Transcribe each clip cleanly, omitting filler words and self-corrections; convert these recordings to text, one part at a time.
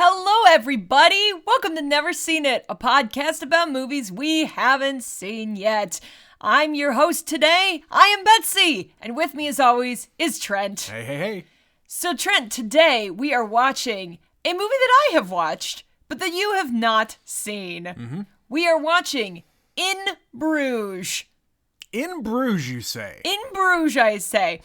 Hello, everybody! Welcome to Never Seen It, a podcast about movies we haven't seen yet. I'm your host today. I am Betsy, and with me, as always, is Trent. Hey. So, Trent, today we are watching a movie that I have watched, but that you have not seen. Mm-hmm. We are watching In Bruges. In Bruges, you say? In Bruges, I say.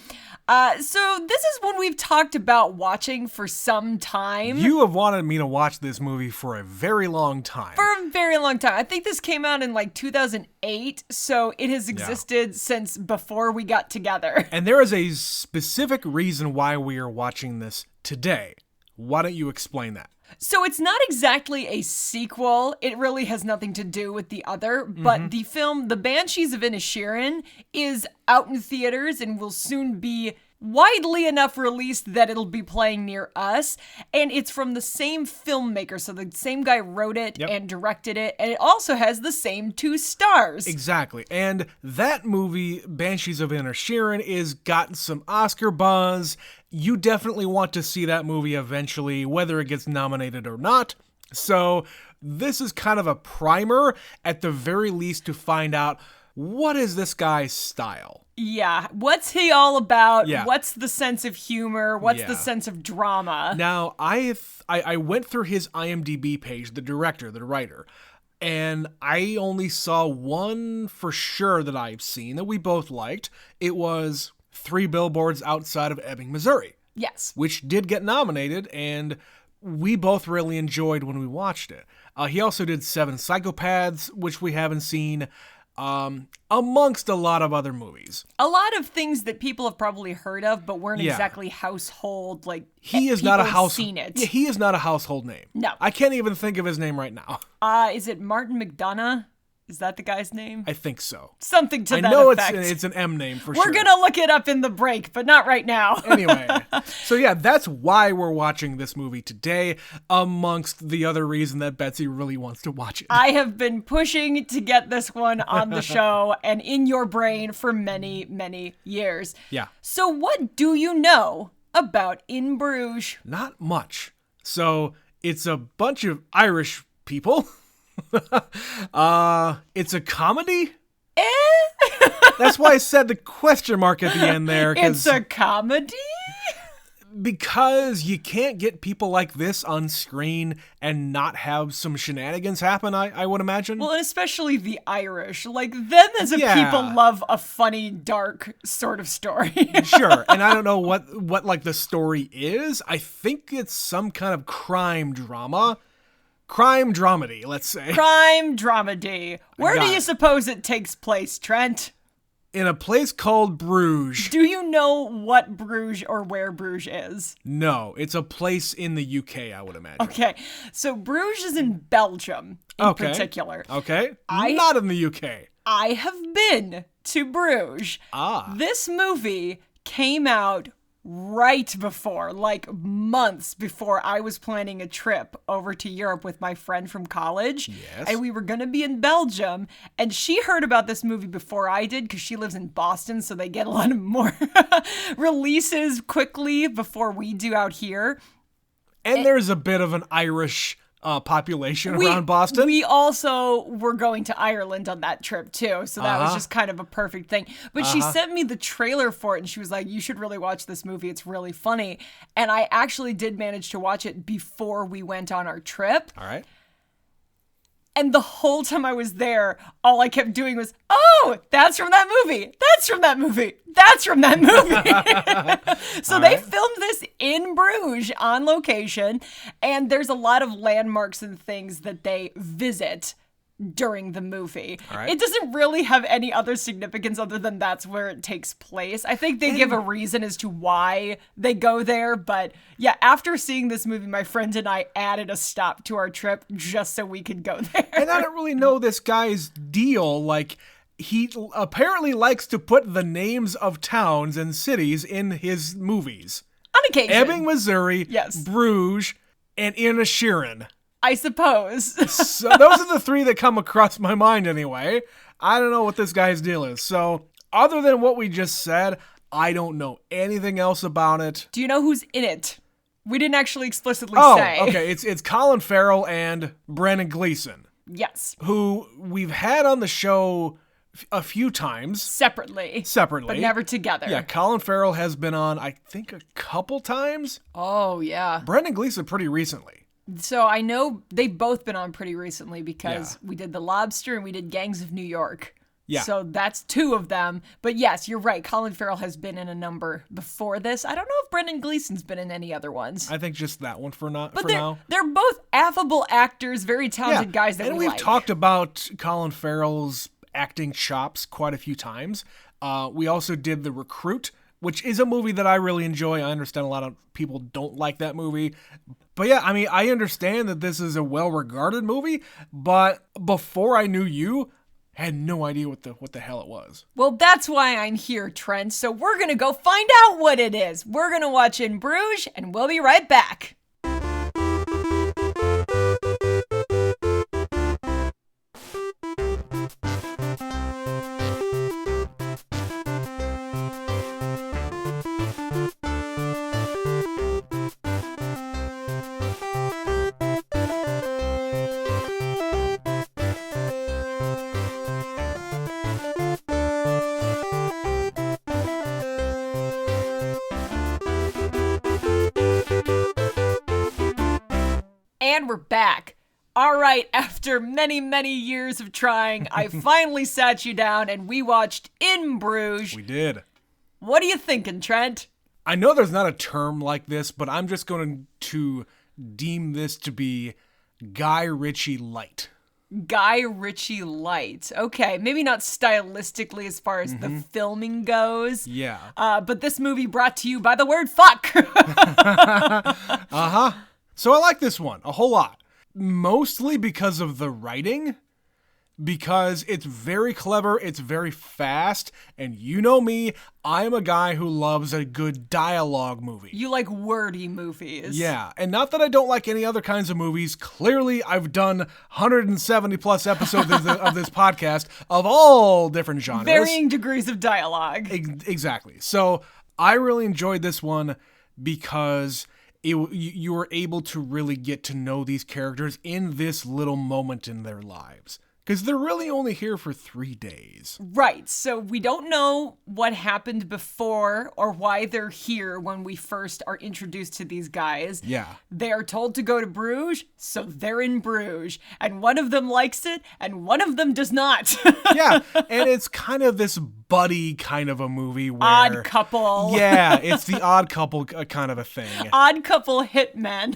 So this is one we've talked about watching for some time. You have wanted me to watch this movie for a very long time. For a very long time. I think this came out in like 2008, so it has existed since before we got together. And there is a specific reason why we are watching this today. Why don't you explain that? So it's not exactly a sequel. It really has nothing to do with the other. But the film, The Banshees of Inisherin, is out in theaters and will soon be widely enough released that it'll be playing near us. And it's from the same filmmaker. So the same guy wrote it and directed it. And it also has the same 2 stars. Exactly. And that movie, Banshees of Inisherin, is gotten some Oscar buzz. You definitely want to see that movie eventually, whether it gets nominated or not. So this is kind of a primer, at the very least, to find out what is this guy's style. Yeah, what's he all about? Yeah. What's the sense of humor? What's the sense of drama? Now, I went through his IMDb page, the director, the writer, and I only saw one for sure that I've seen that we both liked. It was 3 Billboards Outside of Ebbing, Missouri. Yes. Which did get nominated, and we both really enjoyed when we watched it. He also did 7 Psychopaths, which we haven't seen, amongst a lot of other movies. A lot of things that people have probably heard of, but weren't exactly household, like, he is not a seen it. Yeah, he is not a household name. No. I can't even think of his name right now. Is it Martin McDonough? Is that the guy's name? I think so. Something to that I know effect. it's an M name for sure. We're gonna look it up in the break, but not right now. Anyway, so yeah, that's why we're watching this movie today, amongst the other reason that Betsy really wants to watch it. I have been pushing to get this one on the show and in your brain for many, many years. Yeah. So what do you know about In Bruges? Not much. So it's a bunch of Irish people. It's a comedy? That's why I said the question mark at the end there. It's a comedy? Because you can't get people like this on screen and not have some shenanigans happen, I would imagine. Well, and especially the Irish. Like, them as a people love a funny, dark sort of story. Sure, and I don't know what like the story is. I think it's some kind of crime drama. Crime dramedy, let's say. Crime dramedy. Where do you suppose it takes place, Trent? In a place called Bruges. Do you know what Bruges or where Bruges is? No, it's a place in the UK, I would imagine. Okay, so Bruges is in Belgium in particular. Okay, not in the UK. I have been to Bruges. This movie came out right before, like months before, I was planning a trip over to Europe with my friend from college. Yes. And we were going to be in Belgium. And she heard about this movie before I did because she lives in Boston. So they get a lot of more releases quickly before we do out here. And there's a bit of an Irish population around Boston. We also were going to Ireland on that trip too, so that was just kind of a perfect thing. But she sent me the trailer for it, and she was like, you should really watch this movie, it's really funny. And I actually did manage to watch it before we went on our trip. All right. And the whole time I was there, all I kept doing was, oh, that's from that movie. That's from that movie. That's from that movie. So they filmed this in Bruges on location. And there's a lot of landmarks and things that they visit during the movie. It doesn't really have any other significance other than that's where it takes place. I think they give a reason as to why they go there, but yeah, after seeing this movie, my friend and I added a stop to our trip just so we could go there. And I don't really know this guy's deal. Like, he apparently likes to put the names of towns and cities in his movies. On occasion. Ebbing, Missouri, yes. Bruges, and Inisherin. I suppose. So those are the 3 that come across my mind anyway. I don't know what this guy's deal is. So other than what we just said, I don't know anything else about it. Do you know who's in it? We didn't actually explicitly Oh, say. okay. It's Colin Farrell and Brendan Gleeson, Yes. who we've had on the show a few times. Separately. But never together. Yeah, Colin Farrell has been on, I think, a couple times. Oh, yeah. Brendan Gleeson pretty recently. So I know they've both been on pretty recently because we did The Lobster and we did Gangs of New York. Yeah. So that's two of them. But yes, you're right. Colin Farrell has been in a number before this. I don't know if Brendan Gleeson's been in any other ones. I think just that one for now. They're both affable actors, very talented guys that and we we've like. talked about Colin Farrell's acting chops quite a few times. We also did The Recruit, which is a movie that I really enjoy. I understand a lot of people don't like that movie. But yeah, I mean, I understand that this is a well-regarded movie, but before I knew you, I had no idea what the hell it was. Well, that's why I'm here, Trent. So we're going to go find out what it is. We're going to watch In Bruges, and we'll be right back. And we're back. All right, after many, many years of trying, I finally sat you down and we watched In Bruges. We did. What are you thinking, Trent? I know there's not a term like this, but I'm just going to deem this to be Guy Ritchie light. Guy Ritchie light. Okay, maybe not stylistically as far as the filming goes. Yeah. But this movie brought to you by the word fuck. So I like this one a whole lot. Mostly because of the writing, because it's very clever, it's very fast, and you know me, I'm a guy who loves a good dialogue movie. You like wordy movies. Yeah, and not that I don't like any other kinds of movies. Clearly, I've done 170 plus episodes of this podcast of all different genres. Varying degrees of dialogue. Exactly. So I really enjoyed this one because you were able to really get to know these characters in this little moment in their lives. Because they're really only here for 3 days. Right, so we don't know what happened before or why they're here when we first are introduced to these guys. Yeah. They are told to go to Bruges, so they're in Bruges. And one of them likes it, and one of them does not. Yeah, and it's kind of this buddy kind of a movie where... Odd couple. Yeah, it's the odd couple kind of a thing. Odd couple hitmen.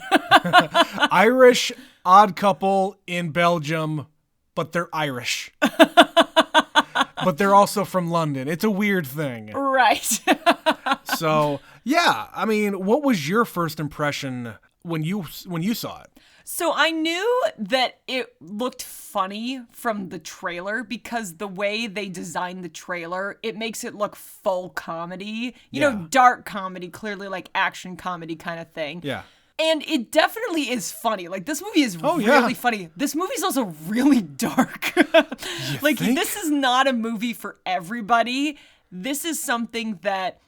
Irish odd couple in Belgium, but they're Irish. But they're also from London. It's a weird thing. Right. So, yeah, I mean, what was your first impression when you saw it? So I knew that it looked funny from the trailer because the way they designed the trailer, it makes it look full comedy. You know, dark comedy, clearly like action comedy kind of thing. Yeah. And it definitely is funny. Like, this movie is really yeah. funny. This movie's also really dark. Like, this is not a movie for everybody. This is something that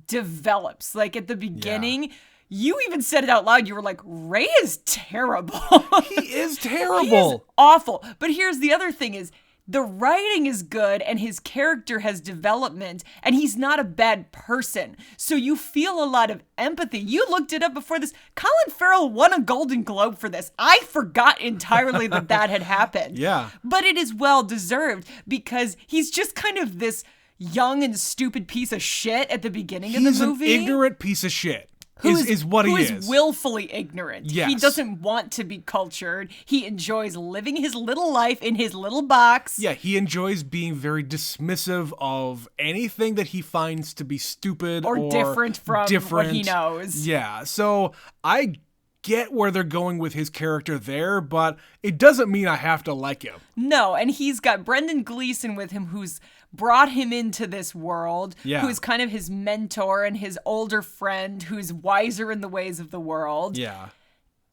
develops. Like, at the beginning, you even said it out loud. You were like, Ray is terrible. He is terrible. He is awful. But here's the other thing is, the writing is good and his character has development and he's not a bad person. So you feel a lot of empathy. You looked it up before this. Colin Farrell won a Golden Globe for this. I forgot entirely that had happened. Yeah. But it is well deserved because he's just kind of this young and stupid piece of shit at the beginning of the movie. He's an ignorant piece of shit. Is what he is. Who is willfully ignorant. Yes. He doesn't want to be cultured. He enjoys living his little life in his little box. Yeah, he enjoys being very dismissive of anything that he finds to be stupid or different from what he knows. Yeah, so I get where they're going with his character there, but it doesn't mean I have to like him. No, and he's got Brendan Gleeson with him who's brought him into this world, who's kind of his mentor and his older friend who's wiser in the ways of the world. Yeah.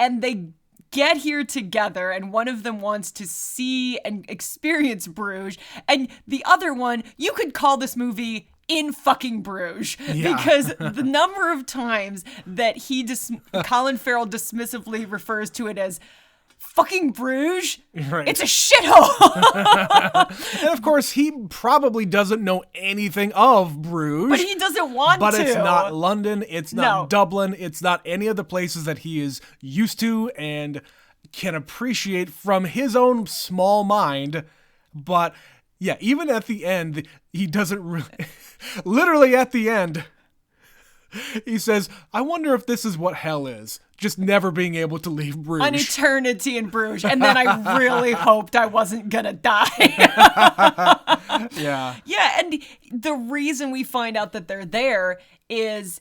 And they get here together and one of them wants to see and experience Bruges and the other one, you could call this movie in fucking Bruges. Yeah. Because the number of times that Colin Farrell dismissively refers to it as fucking Bruges, Right. it's a shithole. And of course, he probably doesn't know anything of Bruges. But he doesn't want But to. it's not London, it's not No. Dublin, it's not any of the places that he is used to and can appreciate from his own small mind. But yeah, even at the end, he doesn't really... Literally at the end, he says, I wonder if this is what hell is. Just never being able to leave Bruges. An eternity in Bruges. And then I really hoped I wasn't gonna die. Yeah. Yeah, and the reason we find out that they're there is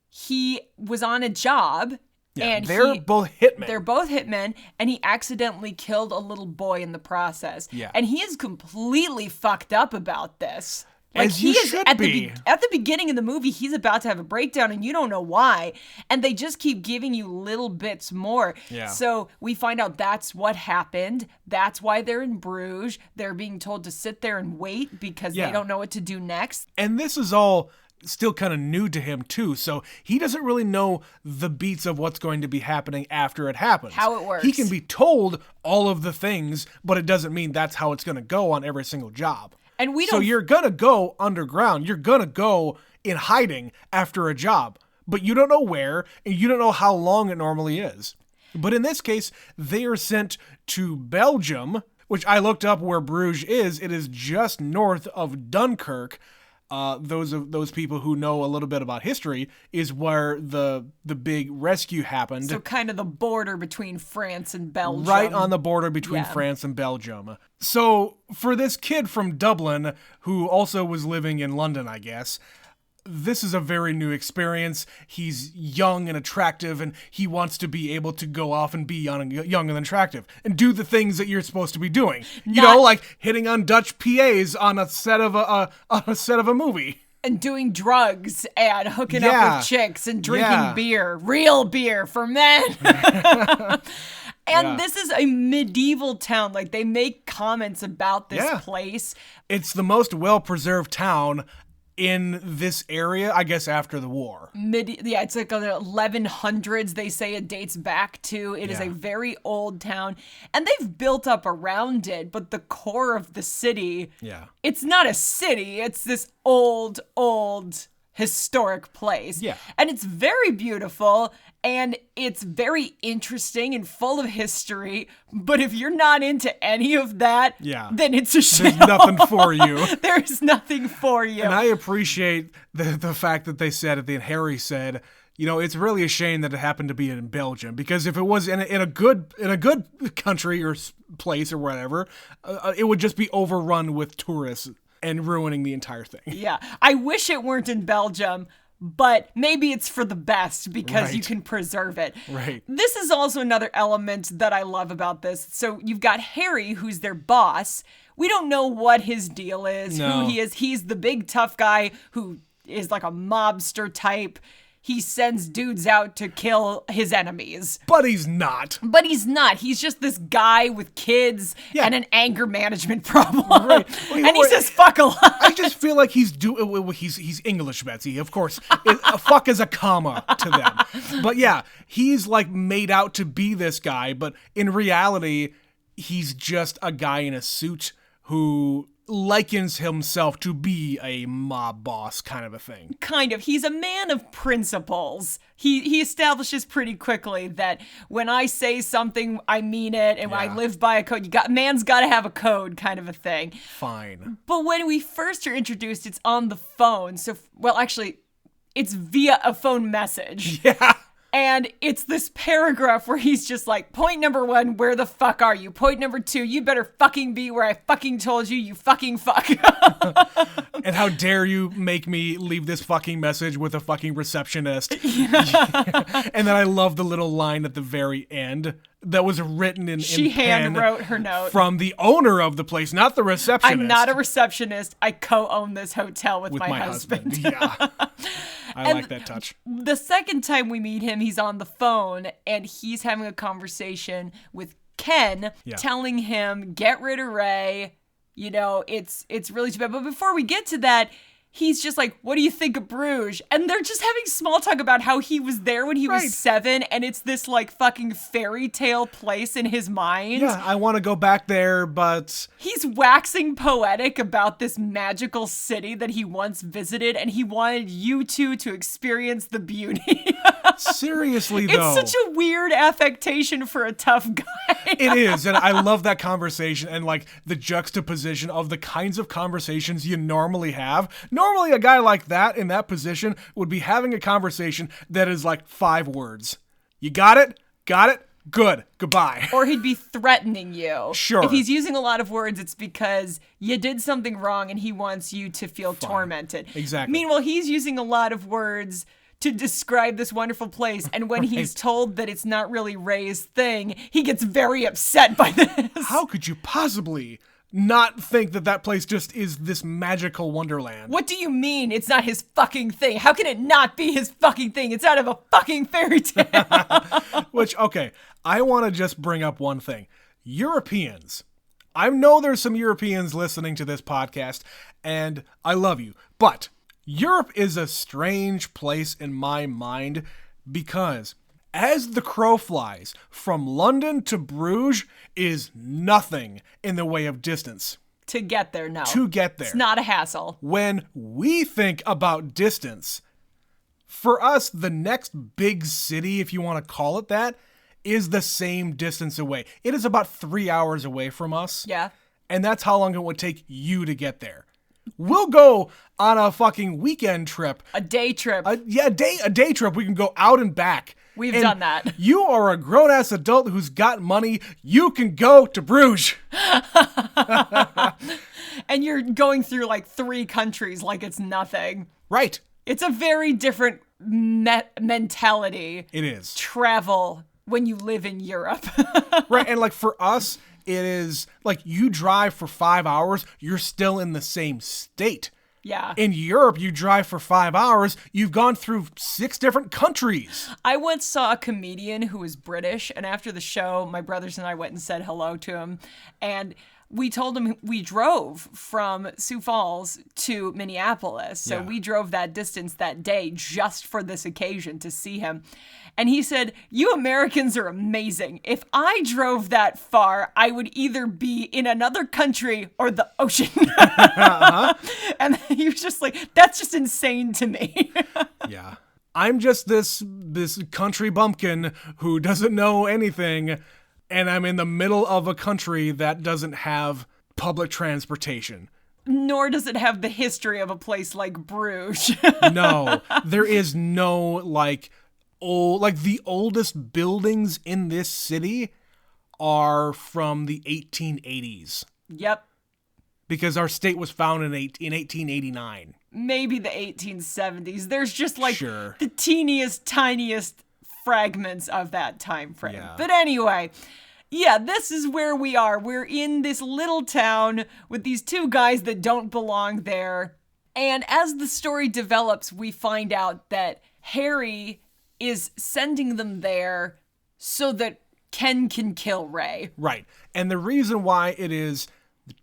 he was on a job. Yeah, And they're both hitmen. They're both hitmen, and he accidentally killed a little boy in the process. Yeah. And he is completely fucked up about this. As you should be. At the beginning of the movie, he's about to have a breakdown, and you don't know why. And they just keep giving you little bits more. Yeah. So we find out that's what happened. That's why they're in Bruges. They're being told to sit there and wait because Yeah. they don't know what to do next. And this is all still kind of new to him too, so he doesn't really know the beats of what's going to be happening after it happens. How it works. He can be told all of the things, but it doesn't mean that's how it's going to go on every single job. And we So don't... you're going to go underground. You're going to go in hiding after a job, but you don't know where, and you don't know how long it normally is. But in this case, they are sent to Belgium, which I looked up where Bruges is. It is just north of Dunkirk. Those people who know a little bit about history is where the big rescue happened. So kind of the border between France and Belgium. Right on the border between Yeah. France and Belgium. So for this kid from Dublin, who also was living in London, I guess, this is a very new experience. He's young and attractive, and he wants to be able to go off and be young and attractive and do the things that you're supposed to be doing. You know, like hitting on Dutch PAs on a set of a movie. And doing drugs and hooking up Yeah. with chicks and drinking Yeah. beer. Real beer for men. And Yeah. this is a medieval town. Like, they make comments about this Yeah. place. It's the most well-preserved town in this area, I guess, after the war. Yeah, it's like the 1100s, they say it dates back to. It is Yeah. a very old town. And they've built up around it, but the core of the city, Yeah. it's not a city. It's this old historic place. Yeah. And it's very beautiful, and it's very interesting and full of history. But if you're not into any of that, Yeah. then it's a shit. There's nothing for you. There's nothing for you. And I appreciate the fact that they said at the end, Harry said, you know, it's really a shame that it happened to be in Belgium, because if it was in a good country or place or whatever, it would just be overrun with tourists and ruining the entire thing. Yeah, I wish it weren't in Belgium, but maybe it's for the best because you Right. can preserve it. Right. This is also another element that I love about this. So you've got Harry, who's their boss. We don't know what his deal is, No. who he is. He's the big tough guy who is like a mobster type. He sends dudes out to kill his enemies. But he's not. But he's not. He's just this guy with kids Yeah. and an anger management problem. Right. And he says fuck a lot. I just feel like he's English, Betsy. Of course, a fuck is a comma to them. But yeah, he's like made out to be this guy, but in reality, he's just a guy in a suit who likens himself to be a mob boss kind of a thing. Kind of. He's a man of principles. He establishes pretty quickly that when I say something, I mean it, and when I Yeah. live by a code. Man's got to have a code, kind of a thing. Fine. But when we first are introduced, it's on the phone. So, well, actually, it's via a phone message. Yeah. And it's this paragraph where he's just like, point number 1, where the fuck are you? Point number 2, you better fucking be where I fucking told you, you fucking fuck. And how dare you make me leave this fucking message with a fucking receptionist. And then I love the little line at the very end that was written in She pen hand wrote her note. from the owner of the place, not the receptionist. I'm not a receptionist. I co-own this hotel with my husband. Yeah. I like that touch. The second time we meet him, he's on the phone and he's having a conversation with Ken, Yeah. telling him, get rid of Ray. You know, it's really too bad. But before we get to that, he's just like, what do you think of Bruges? And they're just having small talk about how he was there when he was 7, and it's this like fucking fairy tale place in his mind. Yeah, I want to go back there, but... He's waxing poetic about this magical city that he once visited, and he wanted you two to experience the beauty. Seriously, though. It's such a weird affectation for a tough guy. It is, and I love that conversation and like the juxtaposition of the kinds of conversations you normally have. Normally, a guy like that in that position would be having a conversation that is like 5 words. You got it? Got it? Good. Goodbye. Or he'd be threatening you. Sure. If he's using a lot of words, it's because you did something wrong and he wants you to feel tormented. Exactly. Meanwhile, he's using a lot of words to describe this wonderful place, and when he's told that it's not really Ray's thing, he gets very upset by this. How could you possibly not think that that place just is this magical wonderland? What do you mean it's not his fucking thing? How can it not be his fucking thing? It's out of a fucking fairy tale. Which, okay, I want to just bring up one thing. Europeans. I know there's some Europeans listening to this podcast, and I love you, but Europe is a strange place in my mind because as the crow flies, from London to Bruges is nothing in the way of distance. To get there, no. To get there. It's not a hassle. When we think about distance, for us, the next big city, if you want to call it that, is the same distance away. It is about 3 hours away from us. Yeah. And that's how long it would take you to get there. We'll go on a fucking weekend trip. A day trip. A day trip. We can go out and back. We've done that. You are a grown-ass adult who's got money. You can go to Bruges. And you're going through like 3 countries like it's nothing. Right. It's a very different mentality. It is. Travel when you live in Europe. Right, and like for us, it is like you drive for 5 hours, you're still in the same state. Yeah. In Europe, you drive for 5 hours, you've gone through 6 different countries. I once saw a comedian who was British, and after the show, my brothers and I went and said hello to him, and we told him we drove from Sioux Falls to Minneapolis. So we drove that distance that day just for this occasion to see him. And he said, you Americans are amazing. If I drove that far, I would either be in another country or the ocean. And he was just like, that's just insane to me. Yeah. I'm just this country bumpkin who doesn't know anything, and I'm in the middle of a country that doesn't have public transportation. Nor does it have the history of a place like Bruges. No, there is no like the oldest buildings in this city are from the 1880s. Yep. Because our state was founded in 1889. Maybe the 1870s. There's just like Sure. the teeniest, tiniest fragments of that time frame. Yeah. But anyway, yeah, this is where we are. We're in this little town with these 2 guys that don't belong there. And as the story develops, we find out that Harry is sending them there so that Ken can kill Ray. Right. And the reason why it is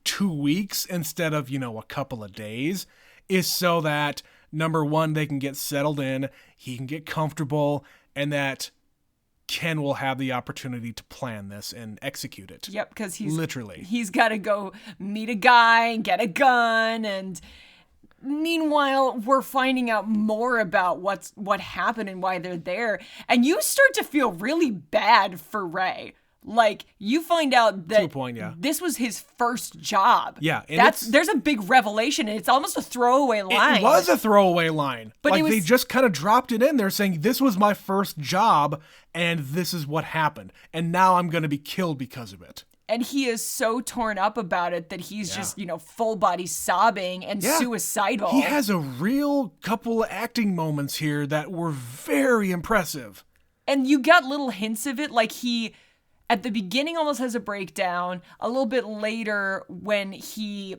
2 weeks instead of, a couple of days is so that, number one, they can get settled in, he can get comfortable, and that Ken will have the opportunity to plan this and execute it. Yep, because he's got to go meet a guy and get a gun, and meanwhile, we're finding out more about what happened and why they're there. And you start to feel really bad for Ray. Like, you find out that this was his first job. Yeah. And there's a big revelation, and it's almost a throwaway line. It was a throwaway line. But they just kind of dropped it in there saying, this was my first job, and this is what happened. And now I'm going to be killed because of it. And he is so torn up about it that he's just, full body sobbing and suicidal. He has a real couple of acting moments here that were very impressive. And you got little hints of it, like he, at the beginning, almost has a breakdown. A little bit later, when he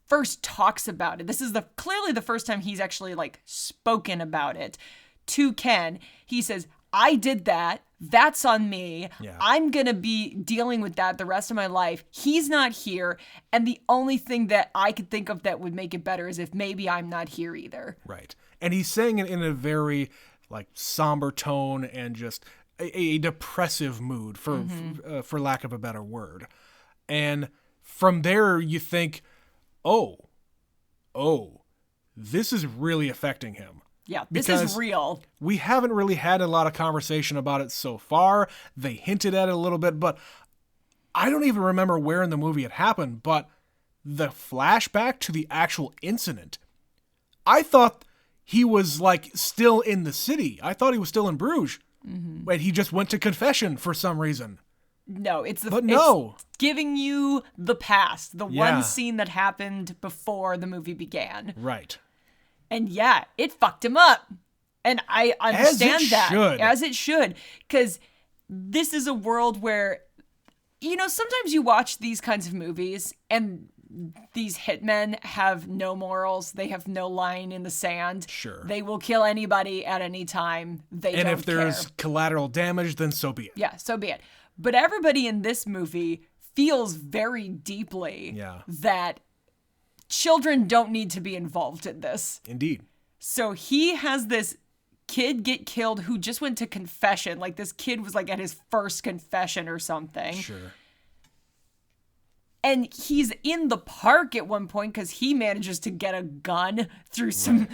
first talks about it, this is clearly the first time he's actually spoken about it to Ken. He says, I did that. That's on me. Yeah. I'm going to be dealing with that the rest of my life. He's not here. And the only thing that I could think of that would make it better is if maybe I'm not here either. Right. And he's saying it in a very like somber tone and just a depressive mood for lack of a better word. And from there you think, oh, this is really affecting him. Yeah, this is real. We haven't really had a lot of conversation about it so far. They hinted at it a little bit, but I don't even remember where in the movie it happened, but the flashback to the actual incident, I thought he was like still in the city. I thought he was still in Bruges. Mm-hmm. And he just went to confession for some reason. No, it's giving you the past, the one scene that happened before the movie began. Right. And yeah, it fucked him up. And I understand as it should. Because this is a world where, sometimes you watch these kinds of movies and these hitmen have no morals. They have no line in the sand. Sure. They will kill anybody at any time. And if there's collateral damage, then so be it. Yeah, so be it. But everybody in this movie feels very deeply that children don't need to be involved in this. Indeed. So he has this kid get killed who just went to confession. Like this kid was like at his first confession or something. Sure. And he's in the park at one point because he manages to get a gun through some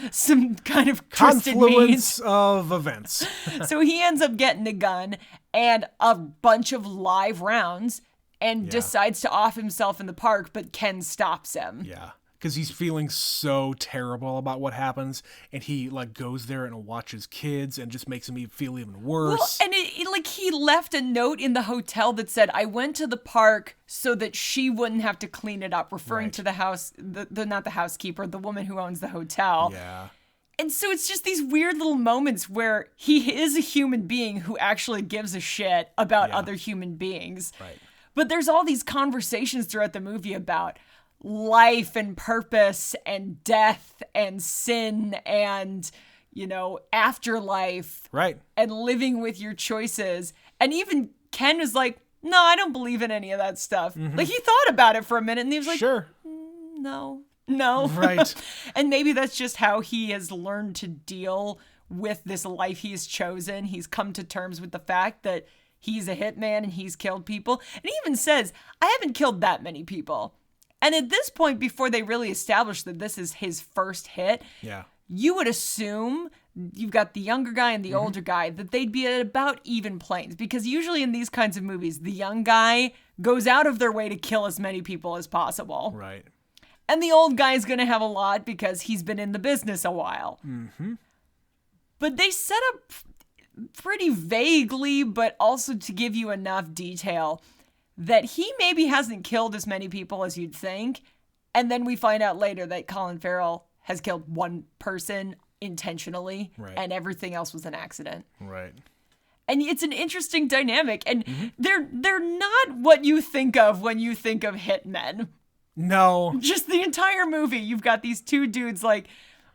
kind of twisted confluence of events. So he ends up getting a gun and a bunch of live rounds and decides to off himself in the park, but Ken stops him. Yeah. Because he's feeling so terrible about what happens, and he like goes there and watches kids, and just makes him feel even worse. Well, and he left a note in the hotel that said, "I went to the park so that she wouldn't have to clean it up," referring to the house, not the housekeeper, the woman who owns the hotel. Yeah. And so it's just these weird little moments where he is a human being who actually gives a shit about other human beings. Right. But there's all these conversations throughout the movie about life and purpose and death and sin and, afterlife. Right. And living with your choices. And even Ken was like, no, I don't believe in any of that stuff. Mm-hmm. Like he thought about it for a minute and he was like, sure. No. Right. And maybe that's just how he has learned to deal with this life he's chosen. He's come to terms with the fact that he's a hitman and he's killed people. And he even says, I haven't killed that many people. And at this point, before they really establish that this is his first hit, you would assume you've got the younger guy and the older guy, that they'd be at about even planes. Because usually in these kinds of movies, the young guy goes out of their way to kill as many people as possible. Right. And the old guy's going to have a lot because he's been in the business a while. Mm-hmm. But they set up pretty vaguely, but also to give you enough detail that he maybe hasn't killed as many people as you'd think. And then we find out later that Colin Farrell has killed one person intentionally, and everything else was an accident. Right. And it's an interesting dynamic. And they're not what you think of when you think of hitmen. No. Just the entire movie, you've got these two dudes like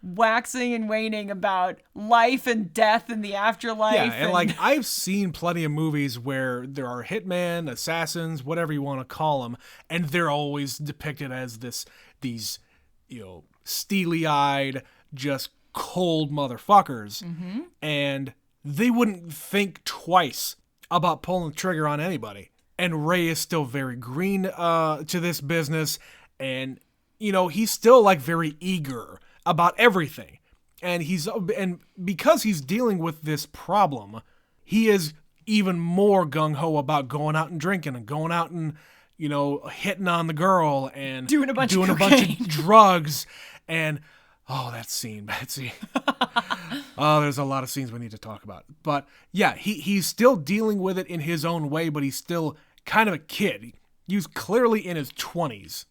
waxing and waning about life and death and the afterlife. Yeah, and like I've seen plenty of movies where there are hitmen, assassins, whatever you want to call them, and they're always depicted as these steely-eyed, just cold motherfuckers. Mm-hmm. And they wouldn't think twice about pulling the trigger on anybody. And Ray is still very green to this business, and he's still like very eager about everything. And because he's dealing with this problem, he is even more gung-ho about going out and drinking and going out and, hitting on the girl and doing a bunch of drugs. And, that scene, Betsy. There's a lot of scenes we need to talk about. But yeah, he's still dealing with it in his own way, but he's still kind of a kid. He's clearly in his 20s.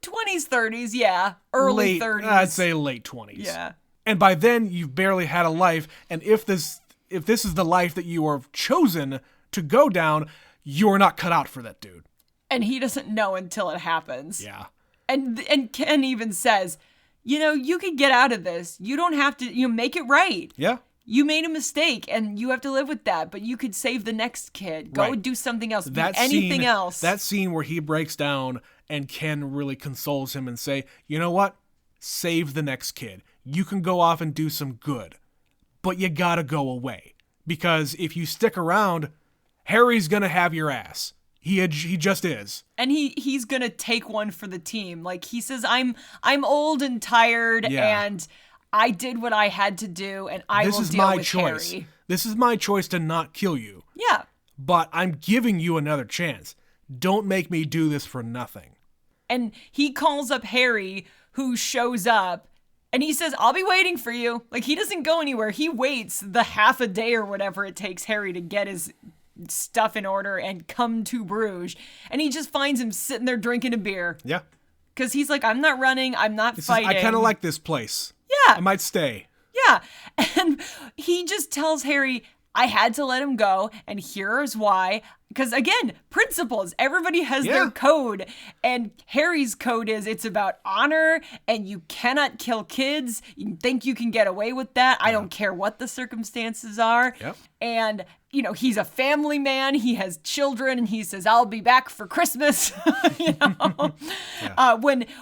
20s, 30s, yeah. Early 30s. I'd say late 20s. Yeah. And by then, you've barely had a life, and if this is the life that you are chosen to go down, you're not cut out for that dude. And he doesn't know until it happens. Yeah. And Ken even says, you could get out of this. You don't have to, make it right. Yeah. you made a mistake and you have to live with that, but you could save the next kid. Go do something else. Be anything else. That scene where he breaks down and Ken really consoles him and say, you know what? Save the next kid. You can go off and do some good, but you gotta go away. Because if you stick around, Harry's gonna have your ass. He just is. And he's gonna take one for the team. Like, he says, I'm old and tired, and I did what I had to do, and I will deal with Harry. This is my choice to not kill you. Yeah. But I'm giving you another chance. Don't make me do this for nothing. And he calls up Harry, who shows up, and he says, I'll be waiting for you. Like, he doesn't go anywhere. He waits the half a day or whatever it takes Harry to get his stuff in order and come to Bruges. And he just finds him sitting there drinking a beer. Yeah. Because he's like, I'm not running. I'm not fighting. I kind of like this place. Yeah. I might stay. Yeah. And he just tells Harry, I had to let him go, and here's why. Because, again, principles. Everybody has their code. And Harry's code is it's about honor, and you cannot kill kids. You think you can get away with that. I don't care what the circumstances are. Yep. And, you know, he's a family man. He has children, and he says, I'll be back for Christmas. You know?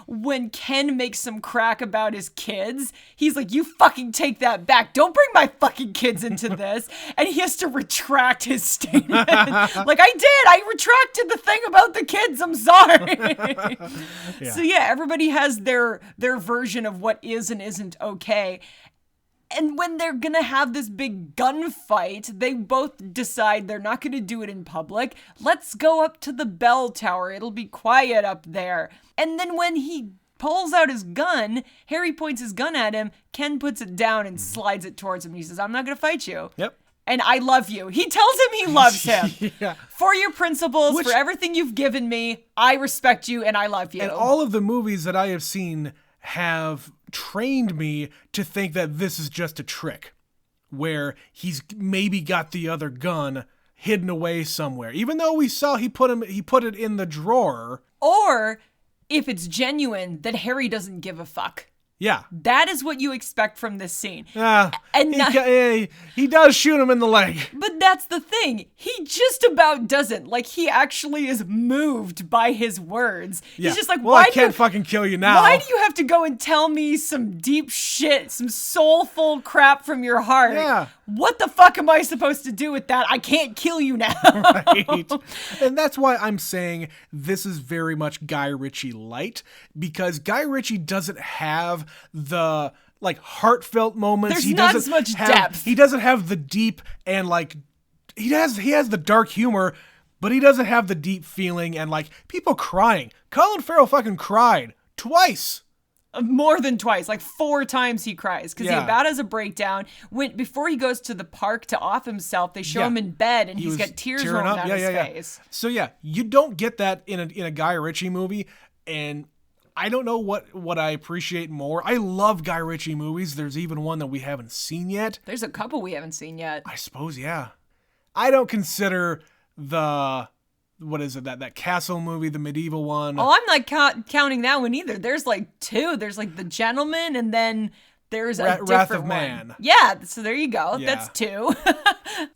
When Ken makes some crack about his kids, he's like, you fucking take that back. Don't bring my fucking kids into this. And he has to retract his statement. Like, I did. I retracted the thing about the kids. I'm sorry. So, yeah, everybody has their version of what is and isn't okay. And when they're going to have this big gunfight, they both decide they're not going to do it in public. Let's go up to the bell tower. It'll be quiet up there. And then when he pulls out his gun, Harry points his gun at him. Ken puts it down and slides it towards him. He says, I'm not going to fight you. Yep. And I love you. He tells him he loves him. Yeah. For your principles, for everything you've given me, I respect you and I love you. And all of the movies that I have seen have trained me to think that this is just a trick, where he's maybe got the other gun hidden away somewhere, even though we saw he put it in the drawer. Or if it's genuine, that Harry doesn't give a fuck. Yeah. That is what you expect from this scene. And he does shoot him in the leg. But that's the thing. He just about doesn't. Like, he actually is moved by his words. Yeah. He's just like, well, I can't fucking kill you now. Why do you have to go and tell me some deep shit, some soulful crap from your heart? Yeah. What the fuck am I supposed to do with that? I can't kill you now. Right. And that's why I'm saying this is very much Guy Ritchie light, because Guy Ritchie doesn't have the like heartfelt moments. There's not as much depth. He doesn't have the deep and like he has the dark humor, but he doesn't have the deep feeling and like people crying. Colin Farrell fucking cried twice. More than twice, like 4 times he cries because he about has a breakdown. Before he goes to the park to off himself, they show him in bed and he's got tears rolling down his face. So you don't get that in a Guy Ritchie movie, and I don't know what I appreciate more. I love Guy Ritchie movies. There's even one that we haven't seen yet. There's a couple we haven't seen yet. I suppose, yeah. I don't consider what is it, that castle movie, the medieval one. Oh, I'm not counting that one either. There's like 2. There's like The Gentleman, and then there's a different Wrath of one. Man. Yeah, so there you go. Yeah. That's 2.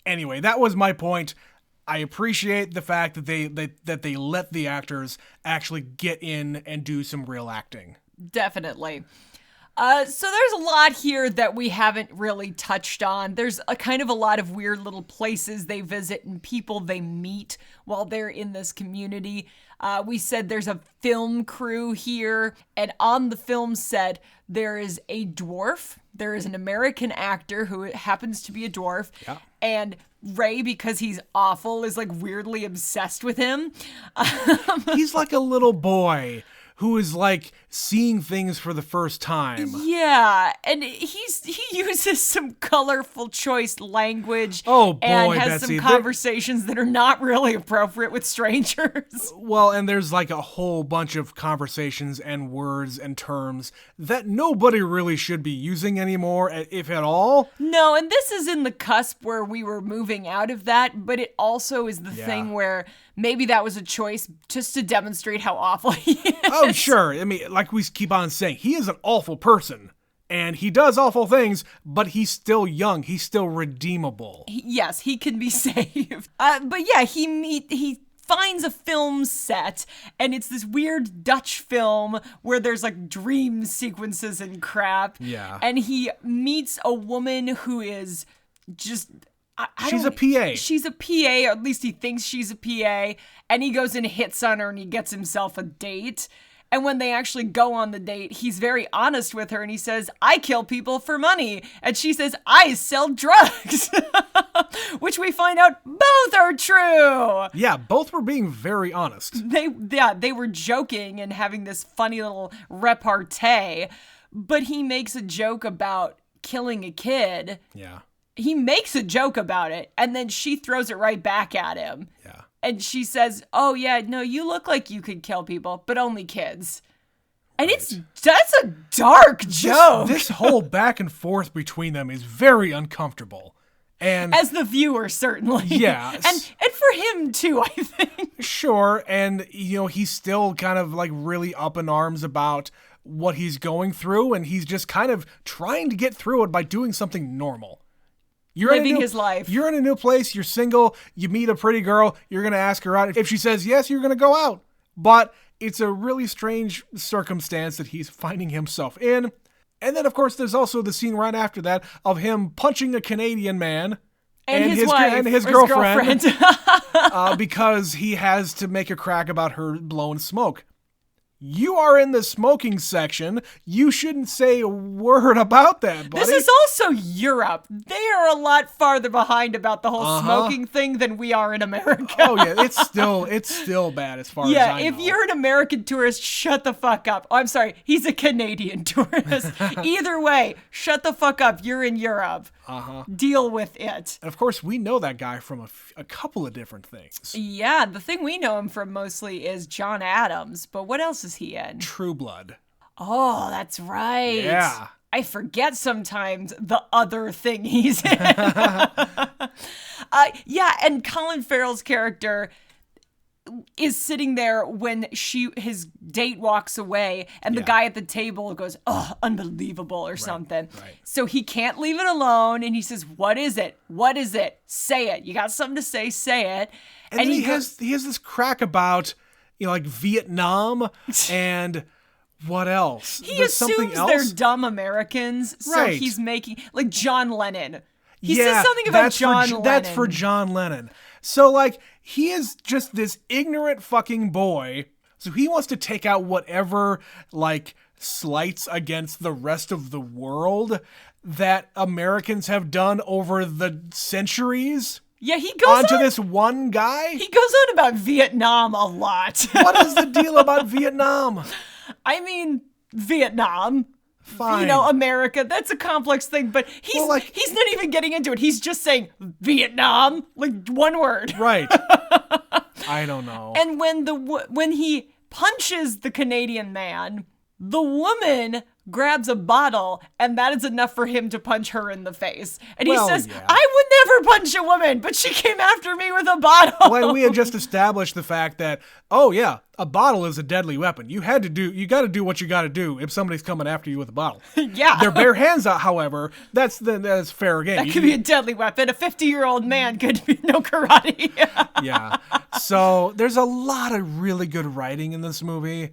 Anyway, that was my point. I appreciate the fact that they let the actors actually get in and do some real acting. Definitely. So there's a lot here that we haven't really touched on. There's a kind of a lot of weird little places they visit and people they meet while they're in this community. We said there's a film crew here, and on the film set, there is a dwarf. There is an American actor who happens to be a dwarf. Yeah. And Ray, because he's awful, is like weirdly obsessed with him. He's like a little boy who is like seeing things for the first time. Yeah, and he uses some colorful choice language. Oh boy, and has Betsy, some conversations that are not really appropriate with strangers. Well, and there's like a whole bunch of conversations and words and terms that nobody really should be using anymore, if at all. No, and this is in the cusp where we were moving out of that, but it also is the thing where maybe that was a choice just to demonstrate how awful he is. Oh, sure. I mean, like we keep on saying, he is an awful person. And he does awful things, but he's still young. He's still redeemable. Yes, he can be saved. But yeah, he finds a film set, and it's this weird Dutch film where there's like dream sequences and crap. Yeah. And he meets a woman who is just... She's a PA. She's a PA, or at least he thinks she's a PA, and he goes and hits on her and he gets himself a date. And when they actually go on the date, he's very honest with her and he says, I kill people for money. And she says, I sell drugs. Which we find out both are true. Yeah, both were being very honest. They were joking and having this funny little repartee. But he makes a joke about killing a kid. Yeah. He makes a joke about it, and then she throws it right back at him. Yeah. And she says, oh, yeah, no, you look like you could kill people, but only kids. And that's a dark joke. This whole back and forth between them is very uncomfortable. And as the viewer, certainly. Yeah. And for him, too, I think. Sure. And, he's still kind of like really up in arms about what he's going through, and he's just kind of trying to get through it by doing something normal. You're living his life. You're in a new place. You're single. You meet a pretty girl. You're going to ask her out. If she says yes, you're going to go out. But it's a really strange circumstance that he's finding himself in. And then, of course, there's also the scene right after that of him punching a Canadian man. And his wife. And his girlfriend. Because he has to make a crack about her blowing smoke. You are in the smoking section. You shouldn't say a word about that, buddy. This is also Europe. They are a lot farther behind about the whole smoking thing than we are in America. Oh, yeah. It's still bad as far as I know. Yeah, if you're an American tourist, shut the fuck up. Oh, I'm sorry. He's a Canadian tourist. Either way, shut the fuck up. You're in Europe. Deal with it. And of course, we know that guy from a couple of different things. Yeah, the thing we know him from mostly is John Adams, but what else is he in? True Blood. Oh, that's right. Yeah. I forget sometimes the other thing he's in. Yeah, and Colin Farrell's character is sitting there when his date walks away, and the guy at the table goes, oh, unbelievable, or something. Right. So he can't leave it alone, and he says, what is it? What is it? Say it. You got something to say it. And he has this crack about, like Vietnam and what else? He assumes they're dumb Americans, so he's making, like John Lennon. He says something about John Lennon. That's for John Lennon. So, he is just this ignorant fucking boy. So he wants to take out whatever, slights against the rest of the world that Americans have done over the centuries. Yeah, he goes onto this one guy. He goes on about Vietnam a lot. What is the deal about Vietnam? I mean, Vietnam. Fine. America, that's a complex thing, but he's not even getting into it. He's just saying Vietnam, one word. Right. I don't know. And when he punches the Canadian man, the woman grabs a bottle, and that is enough for him to punch her in the face. And he says, I would never punch a woman, but she came after me with a bottle. Well, we had just established the fact that, a bottle is a deadly weapon. You got to do what you got to do if somebody's coming after you with a bottle. Yeah. Their bare hands out, however, that's fair game. That could be a deadly weapon. A 50-year-old man could be no karate. Yeah. So there's a lot of really good writing in this movie.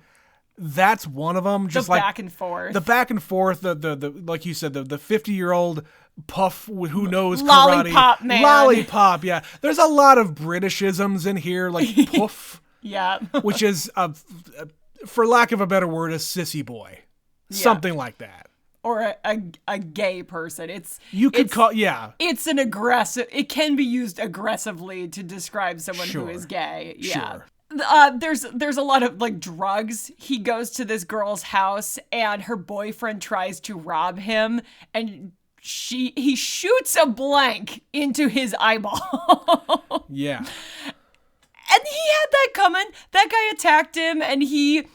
That's one of them. Just back and forth. The back and forth. The like you said, the 50-year-old puff who knows Lollipop karate. Man. Lollipop. Yeah. There's a lot of Britishisms in here, like puff. Yeah. Which is, for lack of a better word, a sissy boy. Yeah. Something like that. Or a gay person. It's an aggressive. It can be used aggressively to describe someone who is gay. Yeah. Sure. There's a lot of drugs. He goes to this girl's house and her boyfriend tries to rob him, and he shoots a blank into his eyeball. Yeah. And he had that coming. That guy attacked him, and he,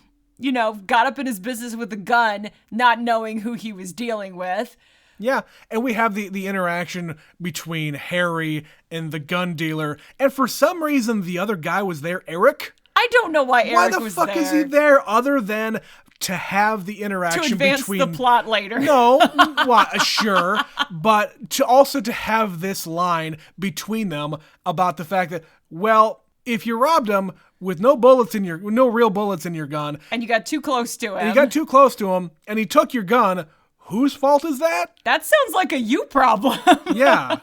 got up in his business with a gun, not knowing who he was dealing with. Yeah, and we have the interaction between Harry and the gun dealer, and for some reason the other guy was there, Eric. I don't know why Eric was there. Why the fuck is he there other than to have the interaction to advance between the plot later. No, well, sure, but to have this line between them about the fact that, well, if you robbed him with no real bullets in your gun, and you got too close to him, and he took your gun, whose fault is that? That sounds like a you problem. Yeah.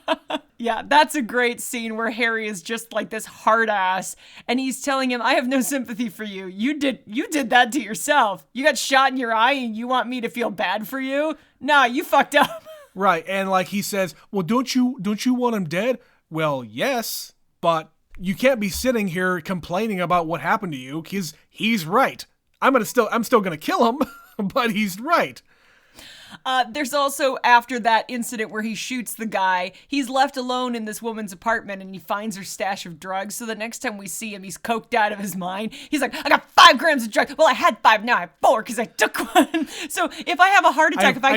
Yeah, that's a great scene where Harry is just like this hard ass, and he's telling him, I have no sympathy for you. You did that to yourself. You got shot in your eye and you want me to feel bad for you? Nah, you fucked up. Right, and like he says, well, don't you want him dead? Well, yes, but you can't be sitting here complaining about what happened to you, because he's right. I'm still gonna kill him, but he's right. There's also, after that incident where he shoots the guy, he's left alone in this woman's apartment and he finds her stash of drugs. So the next time we see him, he's coked out of his mind. He's like, I got 5 grams of drugs. Well, I had 5, now I have 4 because I took one. So if I have a heart attack, I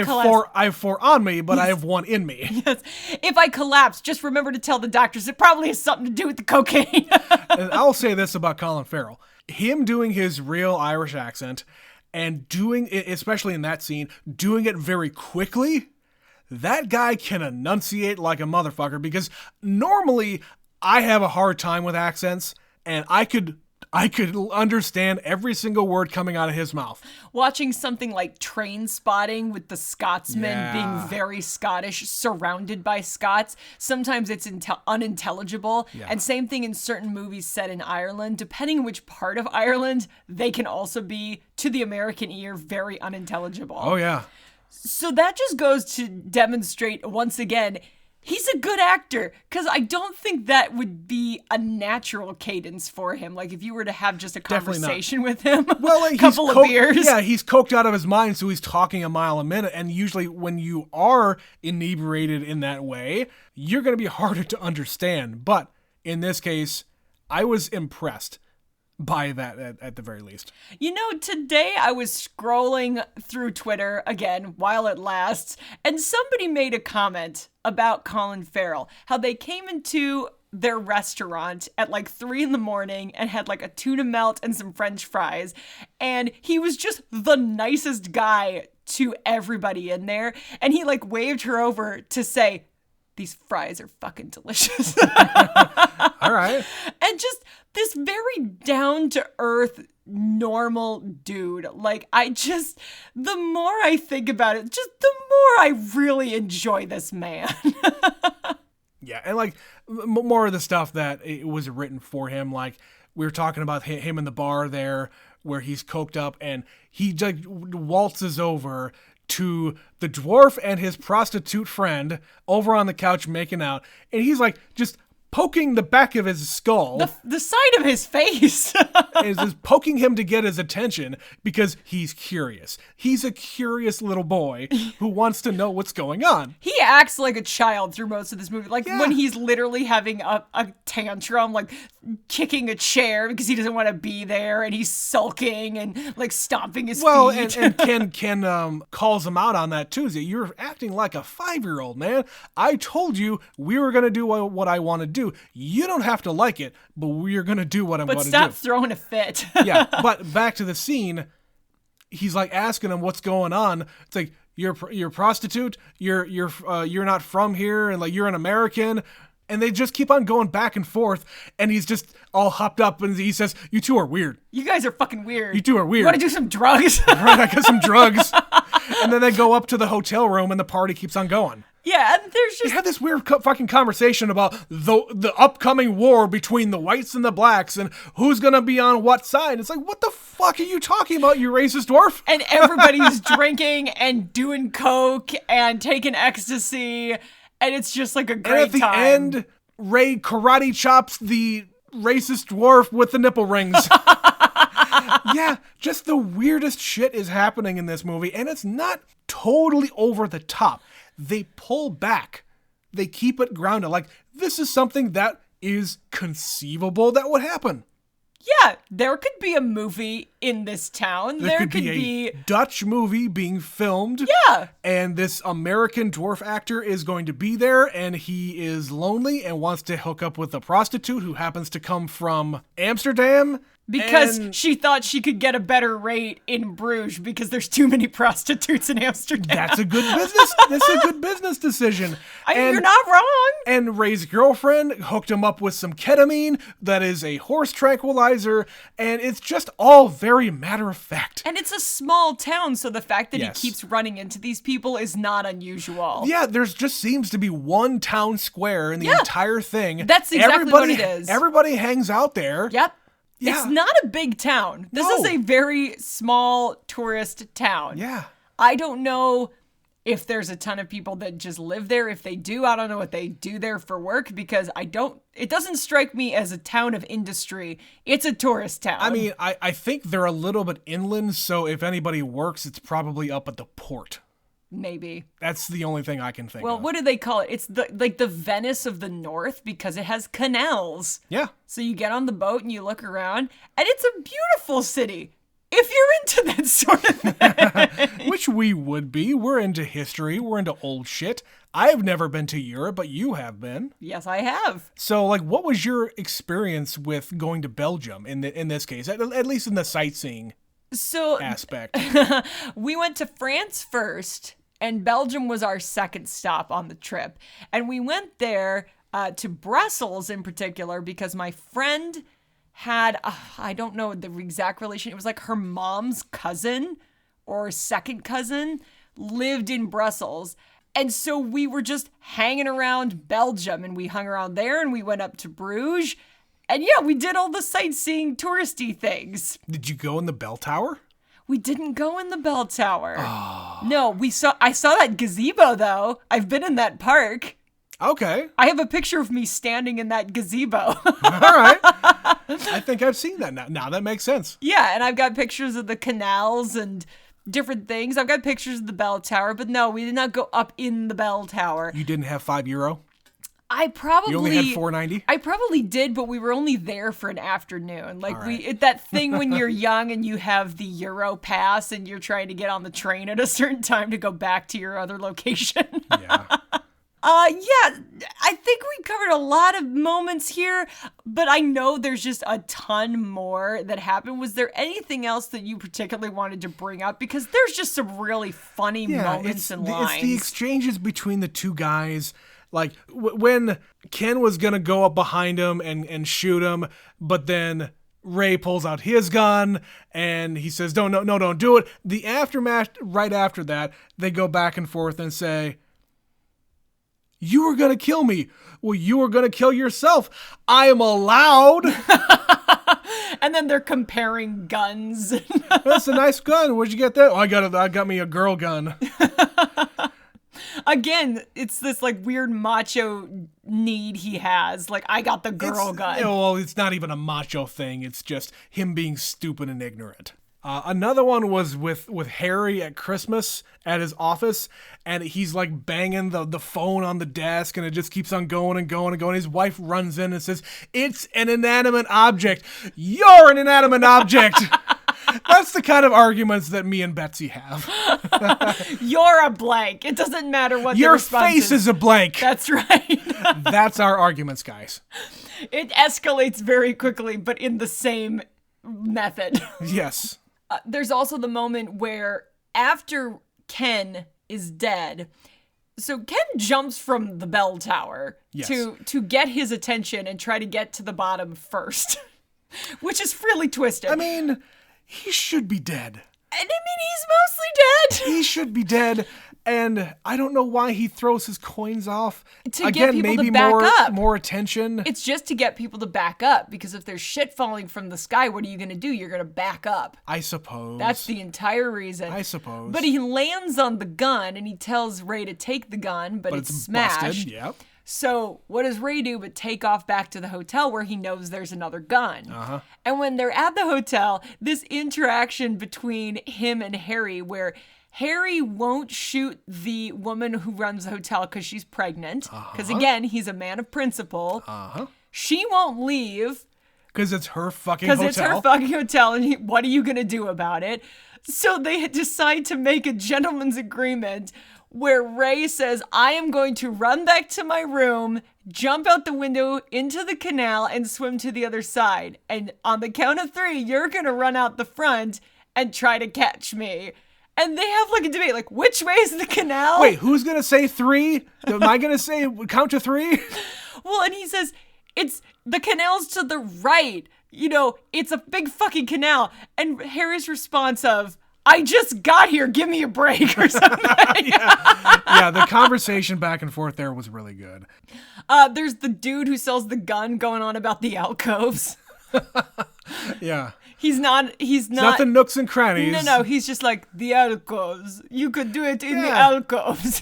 have 4 on me, but I have 1 in me. Yes. If I collapse, just remember to tell the doctors it probably has something to do with the cocaine. And I'll say this about Colin Farrell. Him doing his real Irish accent and doing it, especially in that scene, doing it very quickly, that guy can enunciate like a motherfucker, because normally I have a hard time with accents, and I could understand every single word coming out of his mouth. Watching something like Train Spotting with the Scotsman being very Scottish, surrounded by Scots, sometimes it's unintelligible. Yeah. And same thing in certain movies set in Ireland. Depending on which part of Ireland, they can also be, to the American ear, very unintelligible. Oh, yeah. So that just goes to demonstrate, once again, he's a good actor, because I don't think that would be a natural cadence for him. Like, if you were to have just a conversation with him, well, like, a couple of beers. Yeah, he's coked out of his mind, so he's talking a mile a minute. And usually when you are inebriated in that way, you're going to be harder to understand. But in this case, I was impressed by that at the very least. You know, today I was scrolling through Twitter again while it lasts, and somebody made a comment about Colin Farrell, how they came into their restaurant at like 3 a.m. and had like a tuna melt and some French fries, and he was just the nicest guy to everybody in there, and he like waved her over to say, these fries are fucking delicious. All right. And just this very down-to-earth, normal dude. Like, the more I think about it, just the more I really enjoy this man. Yeah, and like, more of the stuff that it was written for him, like, we were talking about him in the bar there, where he's coked up, and he just waltzes over to the dwarf and his prostitute friend over on the couch making out, and he's like just poking the back of his skull, the side of his face, is just poking him to get his attention because he's curious. He's a curious little boy who wants to know what's going on. He acts like a child through most of this movie, like when he's literally having a tantrum, like kicking a chair because he doesn't want to be there, and he's sulking and like stomping his feet. And Ken calls him out on that too. You're acting like a 5-year-old, man. I told you we were gonna do what I want to do. You don't have to like it, but we're gonna do what I'm going to do. But stop throwing a fit. Yeah, but back to the scene. He's like asking him what's going on. It's like, you're a prostitute. You're not from here, and like you're an American. And they just keep on going back and forth, and he's just all hopped up, and he says, "You two are weird. You guys are fucking weird. You two are weird. You want to do some drugs?" Right, I got some drugs. And then they go up to the hotel room, and the party keeps on going. Yeah, and there's just... They have this weird fucking conversation about the upcoming war between the whites and the blacks, and who's gonna be on what side. It's like, what the fuck are you talking about, you racist dwarf? And everybody's drinking and doing coke and taking ecstasy, and it's just like a great time. And at the end, Ray karate chops the racist dwarf with the nipple rings. Yeah, just the weirdest shit is happening in this movie, and it's not totally over the top. They pull back. They keep it grounded. Like, this is something that is conceivable that would happen. Yeah, there could be a movie in this town. There could be a Dutch movie being filmed. Yeah. And this American dwarf actor is going to be there, and he is lonely and wants to hook up with a prostitute who happens to come from Amsterdam. Because And she thought she could get a better rate in Bruges because there's too many prostitutes in Amsterdam. that's a good business. That's a good business decision. I mean, you're not wrong. And Ray's girlfriend hooked him up with some ketamine that is a horse tranquilizer, and it's just all very matter of fact. And it's a small town, so the fact that Yes. he keeps running into these people is not unusual. Yeah, there's just seems to be one town square in the entire thing. That's exactly what it is. Everybody hangs out there. Yep. Yeah. It's not a big town. This No. is a very small tourist town. Yeah. I don't know if there's a ton of people that just live there. If they do, I don't know what they do there for work because it doesn't strike me as a town of industry. It's a tourist town. I mean, I think they're a little bit inland, so if anybody works, it's probably up at the port. Maybe. That's the only thing I can think Well, of. what do they call it? It's the Venice of the North because it has canals. Yeah. So you get on the boat and you look around, and it's a beautiful city. If you're into that sort of thing. Which we would be. We're into history. We're into old shit. I've never been to Europe, but you have been. Yes, I have. So, like, what was your experience with going to Belgium in this case, at least in the sightseeing So aspect? we went to France first, and Belgium was our second stop on the trip. And we went there to Brussels in particular because my friend had, I don't know the exact relation. It was like her mom's cousin or second cousin lived in Brussels. And so we were just hanging around Belgium, and we hung around there, and we went up to Bruges. And yeah, we did all the sightseeing touristy things. Did you go in the bell tower? We didn't go in the bell tower. No, I saw that gazebo though. I've been in that park. Okay. I have a picture of me standing in that gazebo. All right. I think I've seen that now. Now that makes sense. Yeah, and I've got pictures of the canals and different things. I've got pictures of the bell tower, but no, we did not go up in the bell tower. You didn't have €5? I probably You only had $4.90? I probably did, but we were only there for an afternoon. Like All right. that thing when you're young and you have the Euro pass and you're trying to get on the train at a certain time to go back to your other location. Yeah. Yeah, I think we covered a lot of moments here, but I know there's just a ton more that happened. Was there anything else that you particularly wanted to bring up? Because there's just some really funny moments and lines. It's the exchanges between the two guys. Like, when Ken was going to go up behind him and shoot him, but then Ray pulls out his gun and he says, no, don't do it. The aftermath, right after that, they go back and forth and say, you were going to kill me. Well, you were going to kill yourself. I am allowed. And then they're comparing guns. That's a nice gun. Where'd you get that? Oh, I got me a girl gun. Again, it's this like weird macho need he has. Like, I got the girl gun. Well, it's not even a macho thing. It's just him being stupid and ignorant. Another one was with Harry at Christmas at his office, and he's like banging the phone on the desk, and it just keeps on going and going and going. His wife runs in and says, "It's an inanimate object. You're an inanimate object." That's the kind of arguments that me and Betsy have. You're a blank. It doesn't matter what Your the response face is a blank. That's right. That's our arguments, guys. It escalates very quickly, but in the same method. Yes. There's also the moment where after Ken is dead, so Ken jumps from the bell tower Yes. to get his attention and try to get to the bottom first, which is really twisted. I mean, he should be dead. And I mean, he's mostly dead. He should be dead, and I don't know why he throws his coins off. To get Again, people to maybe back up. more attention. It's just to get people to back up, because if there's shit falling from the sky, what are you going to do? You're going to back up. I suppose. That's the entire reason. I suppose. But he lands on the gun, and he tells Ray to take the gun, but it's smashed. busted. Yep. So what does Ray do but take off back to the hotel where he knows there's another gun? Uh-huh. And when they're at the hotel, this interaction between him and Harry, where Harry won't shoot the woman who runs the hotel because she's pregnant. Because again, he's a man of principle. She won't leave. Because it's her fucking hotel. Because it's her fucking hotel, and what are you going to do about it? So they decide to make a gentleman's agreement where Ray says, I am going to run back to my room, jump out the window into the canal and swim to the other side. And on the count of 3, you're going to run out the front and try to catch me. And they have like a debate, like, which way is the canal? Wait, who's going to say 3? Am I going to say count to 3? Well, and he says, it's the canal's to the right. You know, it's a big fucking canal. And Harry's response of, I just got here, give me a break or something. Yeah, the conversation back and forth there was really good. There's the dude who sells the gun going on about the alcoves. Yeah. He's not Not the nooks and crannies. No, he's just like, the alcoves. You could do it in the alcoves.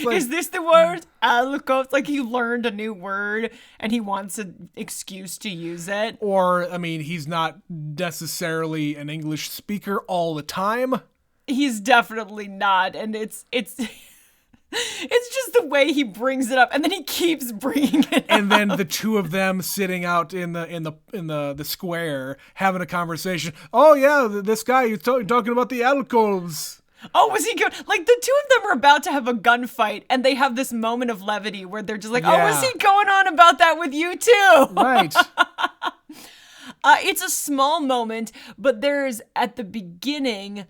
Is this the word? Alcoves? Like he learned a new word and he wants an excuse to use it. Or, I mean, he's not necessarily an English speaker all the time. He's definitely not. And it's just the way he brings it up, and then he keeps bringing it up. And then the two of them sitting out in the square having a conversation. Oh yeah, this guy you're talking about the alcoves. Oh, was he good? Like the two of them are about to have a gunfight, and they have this moment of levity where they're just like, "Oh, was he going on about that with you too?" Right. It's a small moment, but there's at the beginning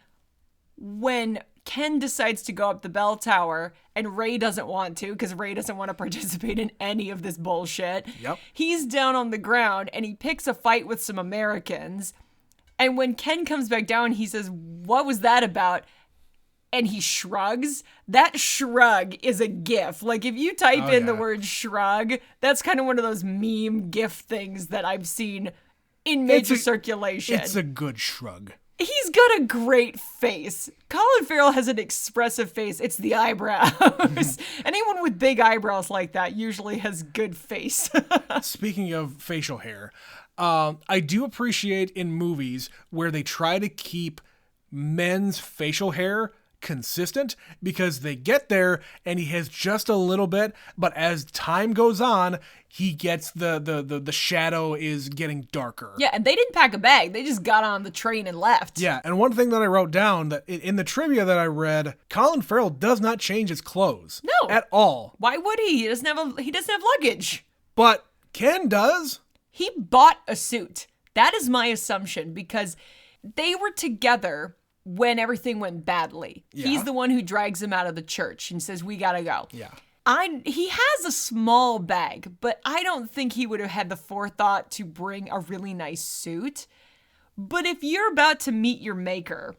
when Ken decides to go up the bell tower and Ray doesn't want to because Ray doesn't want to participate in any of this bullshit. Yep. He's down on the ground and he picks a fight with some Americans. And when Ken comes back down, he says, "What was that about?" And he shrugs. That shrug is a gif. Like if you type in the word shrug, that's kind of one of those meme gif things that I've seen in major circulation. It's a good shrug. He's got a great face. Colin Farrell has an expressive face. It's the eyebrows. Anyone with big eyebrows like that usually has good face. Speaking of facial hair, I do appreciate in movies where they try to keep men's facial hair consistent because they get there and he has just a little bit, but as time goes on, he gets the shadow is getting darker. Yeah, and they didn't pack a bag. They just got on the train and left. Yeah, and one thing that I wrote down that in the trivia that I read, Colin Farrell does not change his clothes. No. At all. Why would he? He doesn't have luggage. But Ken does. He bought a suit. That is my assumption because they were together when everything went badly. Yeah. He's the one who drags him out of the church and says, "We gotta go." Yeah. He has a small bag, but I don't think he would have had the forethought to bring a really nice suit. But if you're about to meet your maker,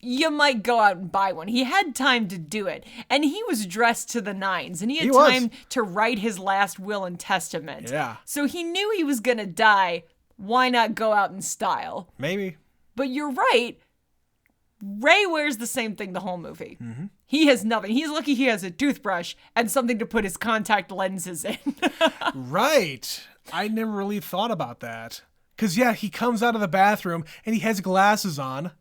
you might go out and buy one. He had time to do it. And he was dressed to the nines. And he had time to write his last will and testament. Yeah. So he knew he was going to die. Why not go out in style? Maybe. But you're right. Ray wears the same thing the whole movie. Mm-hmm. He has nothing. He's lucky he has a toothbrush and something to put his contact lenses in. Right. I never really thought about that. Because, yeah, he comes out of the bathroom and he has glasses on.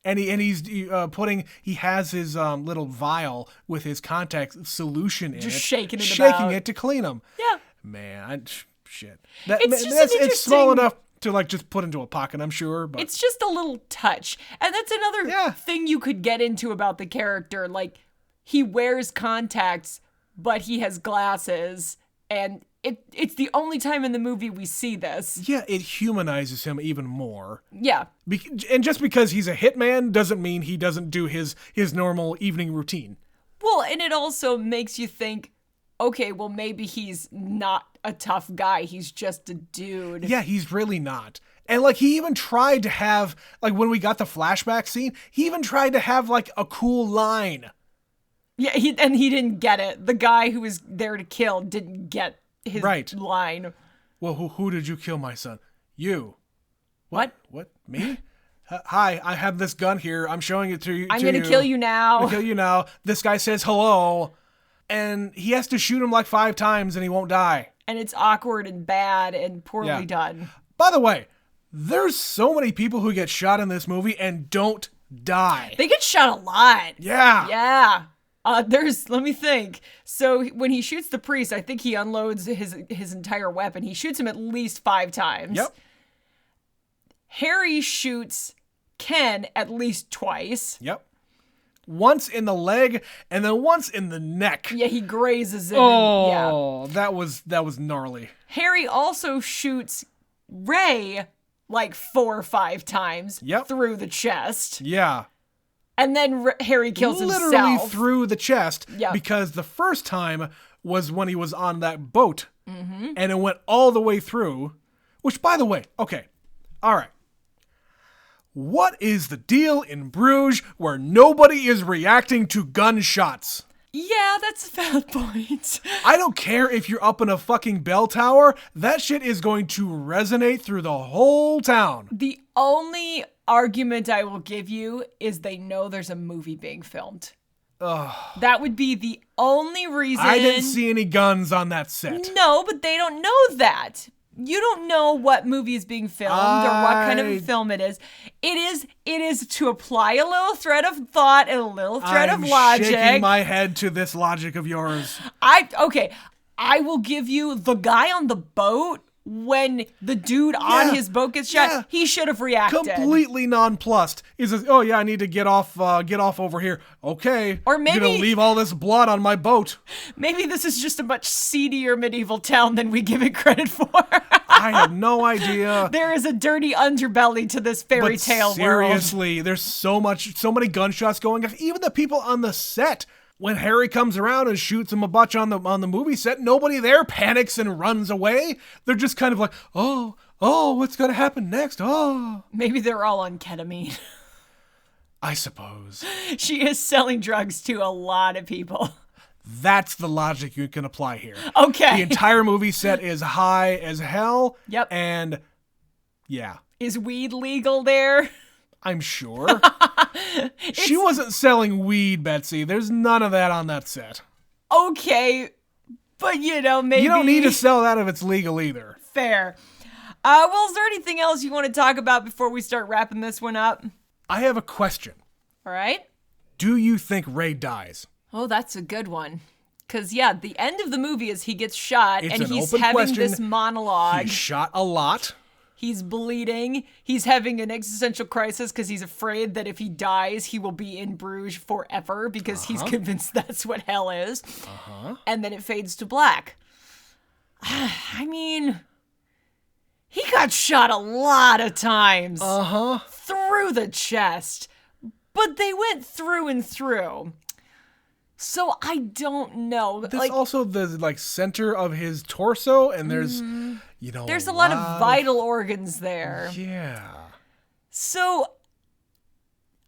And he has his little vial with his contact solution in Just it. shaking it to clean them. Yeah. Man, shit. It's small enough to like just put into a pocket, I'm sure. But it's just a little touch. And that's another thing you could get into about the character. Like, he wears contacts, but he has glasses. And it's the only time in the movie we see this. Yeah, it humanizes him even more. Yeah. And just because he's a hitman doesn't mean he doesn't do his normal evening routine. Well, and it also makes you think, okay, well, maybe he's not a tough guy. He's just a dude. Yeah, he's really not. And, like, he even tried to have, like, when we got the flashback scene, he even tried to have, like, a cool line. Yeah, he didn't get it. The guy who was there to kill didn't get his line. Well, who did you kill, my son? You. What? What? Me? Hi, I have this gun here. I'm showing it to you. I'm going to kill you now. I'm going to kill you now. This guy says hello. And he has to shoot him like 5 times and he won't die. And it's awkward and bad and poorly done. By the way, there's so many people who get shot in this movie and don't die. They get shot a lot. Yeah. Yeah. Let me think. So when he shoots the priest, I think he unloads his entire weapon. He shoots him at least 5 times. Yep. Harry shoots Ken at least twice. Yep. once in the leg and then once in the neck. Yeah, he grazes him. Oh, that was gnarly. Harry also shoots Ray like 4 or 5 times through the chest. Yeah. And then Harry kills himself. Literally through the chest. Yep. Because the first time was when he was on that boat. Mm-hmm. And it went all the way through. Which, by the way, okay. All right. What is the deal in Bruges where nobody is reacting to gunshots? Yeah, that's a valid point. I don't care if you're up in a fucking bell tower. That shit is going to resonate through the whole town. The only argument I will give you is they know there's a movie being filmed. Ugh. That would be the only reason. I didn't see any guns on that set. No, but they don't know that. You don't know what movie is being filmed or what kind of a film it is. It is to apply a little thread of thought and a little thread of logic. I'm shaking my head to this logic of yours. I will give you the guy on the boat. When the dude on his boat gets shot, he should have reacted. Completely nonplussed. He says, "Oh yeah, I need to get off over here." Okay. Or maybe you're gonna leave all this blood on my boat. Maybe this is just a much seedier medieval town than we give it credit for. I have no idea. There is a dirty underbelly to this fairy tale world. Seriously, there's so many gunshots going off. Even the people on the set. When Harry comes around and shoots him a bunch on the movie set, nobody there panics and runs away. They're just kind of like, oh, what's going to happen next? Oh. Maybe they're all on ketamine. I suppose. She is selling drugs to a lot of people. That's the logic you can apply here. Okay. The entire movie set is high as hell. Yep. And yeah. Is weed legal there? I'm sure. She wasn't selling weed, Betsy. There's none of that on that set. Okay, but maybe... You don't need to sell that if it's legal either. Fair. Well, is there anything else you want to talk about before we start wrapping this one up? I have a question. All right. Do you think Ray dies? Oh, that's a good one. Because, the end of the movie is he gets shot, It's and an he's open having question. this monologue. He's shot a lot. He's bleeding. He's having an existential crisis because he's afraid that if he dies, he will be in Bruges forever because he's convinced that's what hell is. And then it fades to black. I mean, he got shot a lot of times. Through the chest. But they went through and through. So I don't know. There's also the center of his torso, and there's there's a lot of vital organs there. Yeah. So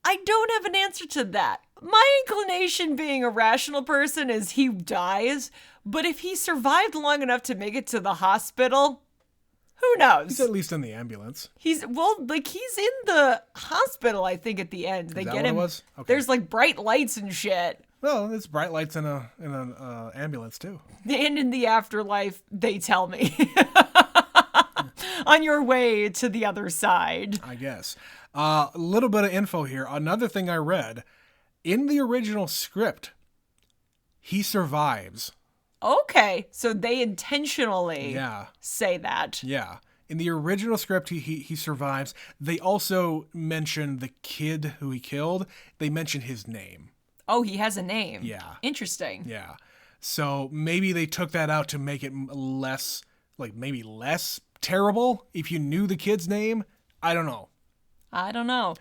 I don't have an answer to that. My inclination, being a rational person, is he dies. But if he survived long enough to make it to the hospital, who knows? He's at least in the ambulance. He's in the hospital, I think, at the end. They Is that get what him. It was? Okay. There's bright lights and shit. Well, there's bright lights in an ambulance too. And in the afterlife, they tell me. On your way to the other side. I guess. A little bit of info here. Another thing I read. In the original script, he survives. Okay. So they intentionally say that. Yeah. In the original script, he survives. They also mention the kid who he killed. They mention his name. Oh, he has a name. Yeah. Interesting. Yeah. So maybe they took that out to make it less terrible if you knew the kid's name. I don't know.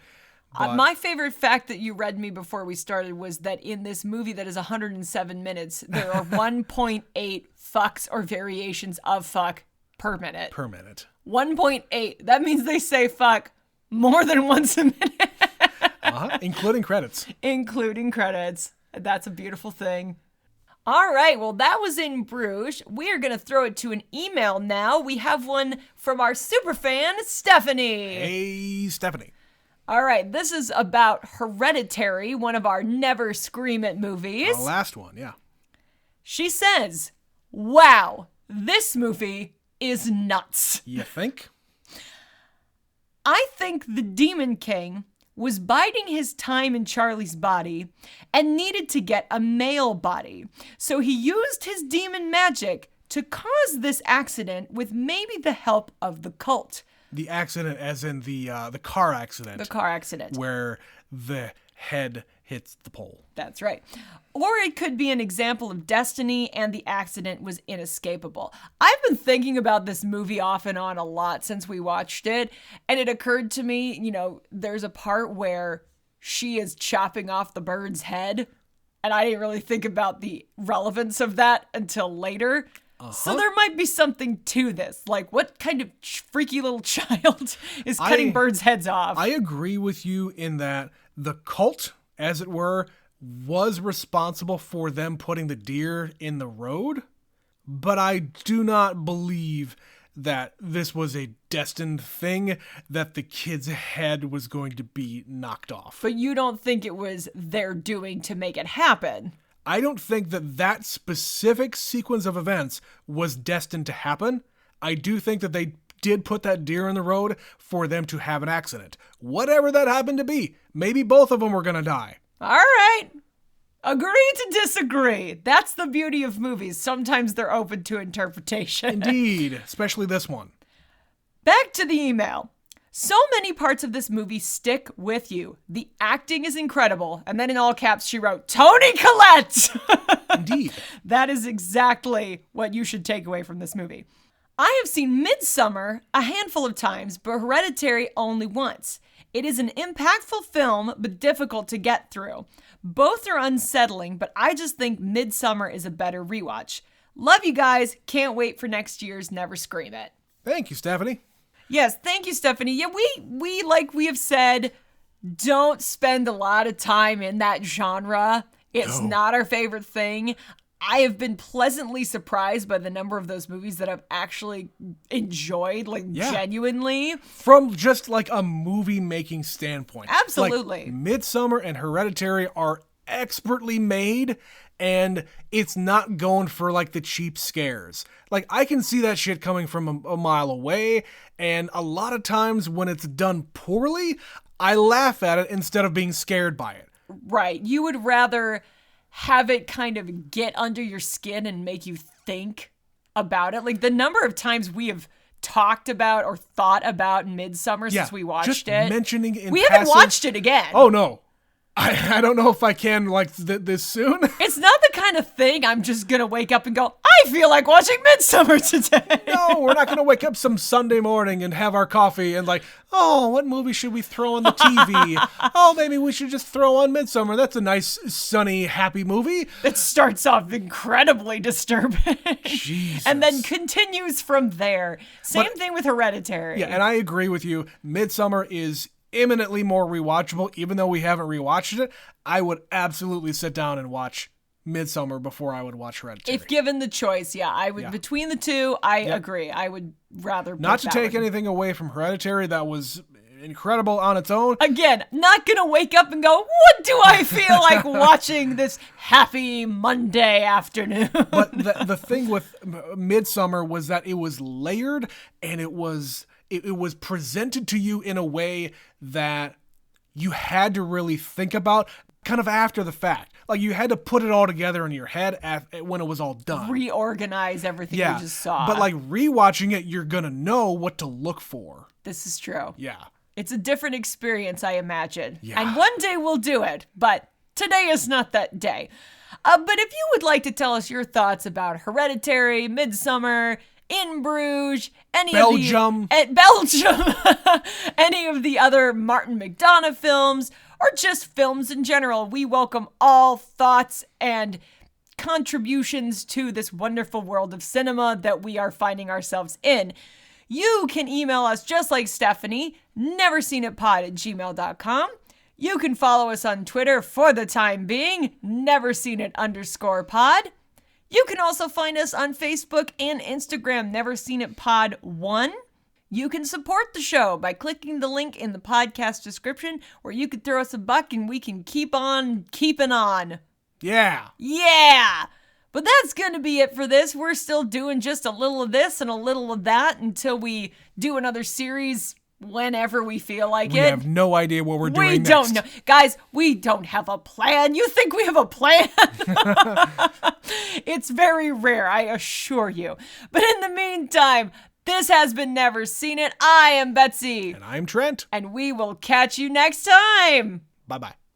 My favorite fact that you read me before we started was that in this movie that is 107 minutes, there are 1.8 fucks or variations of fuck per minute. 1.8. That means they say fuck more than once a minute. Including credits. That's a beautiful thing. All right, well, that was in Bruges. We are going to throw it to an email now. We have one from our superfan, Stephanie. Hey, Stephanie. All right, this is about Hereditary, one of our Never Scream It movies. The last one, yeah. She says, wow, this movie is nuts. You think? I think the Demon King was biding his time in Charlie's body and needed to get a male body. So he used his demon magic to cause this accident with maybe the help of the cult. The accident as in the car accident. The car accident. Where the head hits the pole. That's right. Or it could be an example of destiny and the accident was inescapable. I've been thinking about this movie off and on a lot since we watched it, and it occurred to me, there's a part where she is chopping off the bird's head, and I didn't really think about the relevance of that until later. So there might be something to this. Like, what kind of freaky little child is cutting birds' heads off? I agree with you in that the cult, as it were, was responsible for them putting the deer in the road. But I do not believe that this was a destined thing, that the kid's head was going to be knocked off. But you don't think it was their doing to make it happen? I don't think that specific sequence of events was destined to happen. I do think that they did put that deer in the road for them to have an accident. Whatever that happened to be. Maybe both of them were going to die. All right. Agree to disagree. That's the beauty of movies. Sometimes they're open to interpretation. Indeed, especially this one. Back to the email. So many parts of this movie stick with you. The acting is incredible. And then in all caps, she wrote, Toni Collette! Indeed. That is exactly what you should take away from this movie. I have seen Midsommar a handful of times, but Hereditary only once. It is an impactful film, but difficult to get through. Both are unsettling, but I just think Midsommar is a better rewatch. Love you guys. Can't wait for next year's Never Scream It. Thank you, Stephanie. Yes, thank you, Stephanie. Yeah, we like we have said, don't spend a lot of time in that genre. It's not our favorite thing. I have been pleasantly surprised by the number of those movies that I've actually enjoyed, genuinely. From just like a movie-making standpoint. Absolutely. Like, Midsommar and Hereditary are expertly made, and it's not going for like the cheap scares. Like, I can see that shit coming from a mile away, and a lot of times when it's done poorly, I laugh at it instead of being scared by it. Right. You would rather have it kind of get under your skin and make you think about it. Like, the number of times we have talked about or thought about Midsommar since we watched just it. Mentioning in we passing, haven't watched it again. Oh, no. I don't know if I can like this soon. It's not the kind of thing I'm just going to wake up and go, I feel like watching Midsommar today. No, we're not going to wake up some Sunday morning and have our coffee and like, oh, what movie should we throw on the TV? Oh, maybe we should just throw on Midsommar. That's a nice, sunny, happy movie. It starts off incredibly disturbing. Jesus. And then continues from there. Same thing with Hereditary. Yeah, and I agree with you. Midsommar is imminently more rewatchable. Even though we haven't rewatched it, I would absolutely sit down and watch Midsommar before I would watch Hereditary. If given the choice, I would. Yeah. Between the two, I agree. I would rather. Not to take anything away from Hereditary, that was incredible on its own. Again, not gonna wake up and go, what do I feel like watching this happy Monday afternoon? But the thing with Midsommar was that it was layered, and it was presented to you in a way that you had to really think about kind of after the fact. Like, you had to put it all together in your head when it was all done. Reorganize everything you just saw. But like rewatching it, you're going to know what to look for. This is true. Yeah. It's a different experience, I imagine. Yeah. And one day we'll do it, but today is not that day. But if you would like to tell us your thoughts about Hereditary, Midsommar, In Bruges, Belgium, any of the other Martin McDonagh films, or just films in general, we welcome all thoughts and contributions to this wonderful world of cinema that we are finding ourselves in. You can email us just like Stephanie, neverseenitpod@gmail.com. You can follow us on Twitter for the time being, neverseenit_pod. You can also find us on Facebook and Instagram, neverseenitpod1. You can support the show by clicking the link in the podcast description where you can throw us a buck and we can keep on keeping on. Yeah. Yeah. But that's going to be it for this. We're still doing just a little of this and a little of that until we do another series whenever we feel like it. We have no idea what we're doing next. We don't know. Guys, we don't have a plan. You think we have a plan? It's very rare, I assure you. But in the meantime, this has been Never Seen It. I am Betsy. And I'm Trent. And we will catch you next time. Bye-bye.